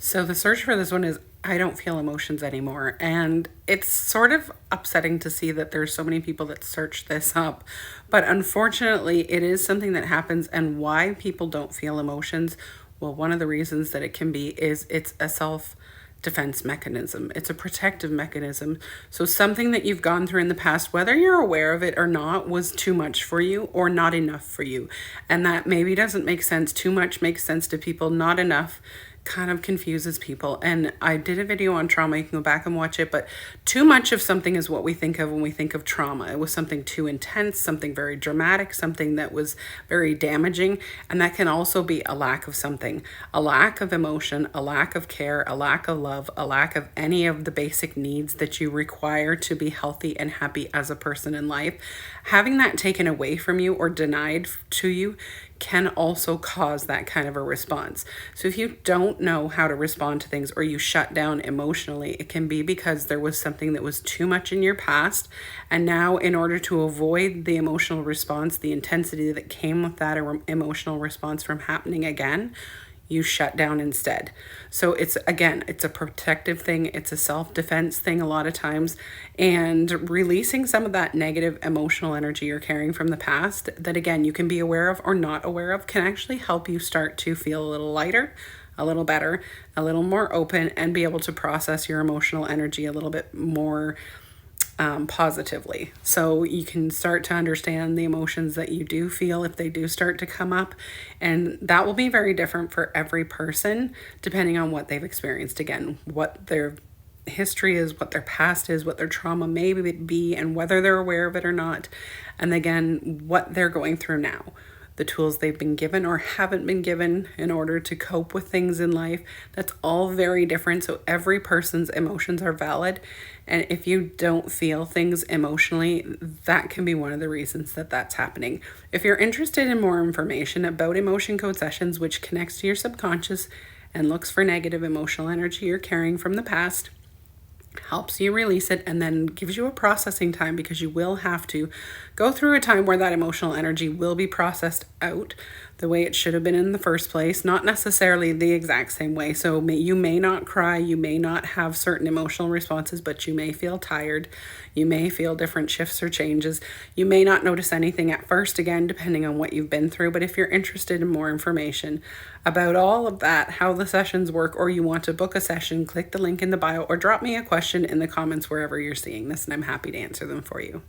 So the search for this one is I don't feel emotions anymore. And it's sort of upsetting to see that there's so many people that search this up. But unfortunately, it is something that happens. And why people don't feel emotions, well, one of the reasons that it can be is it's a self defense mechanism. It's a protective mechanism. So something that you've gone through in the past, whether you're aware of it or not, was too much for you or not enough for you. And that maybe doesn't make sense. Too much makes sense to people, not enough kind of confuses people. And I did a video on trauma. You can go back and watch it. But too much of something is what we think of when we think of trauma. It was something too intense, something very dramatic, something that was very damaging. And that can also be a lack of something, a lack of emotion, a lack of care, a lack of love, a lack of any of the basic needs that you require to be healthy and happy as a person in life. Having that taken away from you or denied to you can also cause that kind of a response. So if you don't know how to respond to things or you shut down emotionally, it can be because there was something that was too much in your past. And now, in order to avoid the emotional response, the intensity that came with that emotional response from happening again, you shut down instead. So it's a protective thing. It's a self-defense thing a lot of times. And releasing some of that negative emotional energy you're carrying from the past that, again, you can be aware of or not aware of, can actually help you start to feel a little lighter, a little better, a little more open, and be able to process your emotional energy a little bit more positively. So you can start to understand the emotions that you do feel if they do start to come up. And that will be very different for every person, depending on what they've experienced. Again, what their history is, what their past is, what their trauma may be, and whether they're aware of it or not. And again, what they're going through now, the tools they've been given or haven't been given in order to cope with things in life. That's all very different. So every person's emotions are valid. And if you don't feel things emotionally, that can be one of the reasons that that's happening. If you're interested in more information about emotion code sessions, which connects to your subconscious and looks for negative emotional energy you're carrying from the past, helps you release it, and then gives you a processing time, because you will have to go through a time where that emotional energy will be processed out the way it should have been in the first place, not necessarily the exact same way. So you may not cry, you may not have certain emotional responses, but you may feel tired, you may feel different shifts or changes, you may not notice anything at first, again, depending on what you've been through. But if you're interested in more information about all of that, how the sessions work, or you want to book a session, click the link in the bio or drop me a question in the comments wherever you're seeing this, and I'm happy to answer them for you.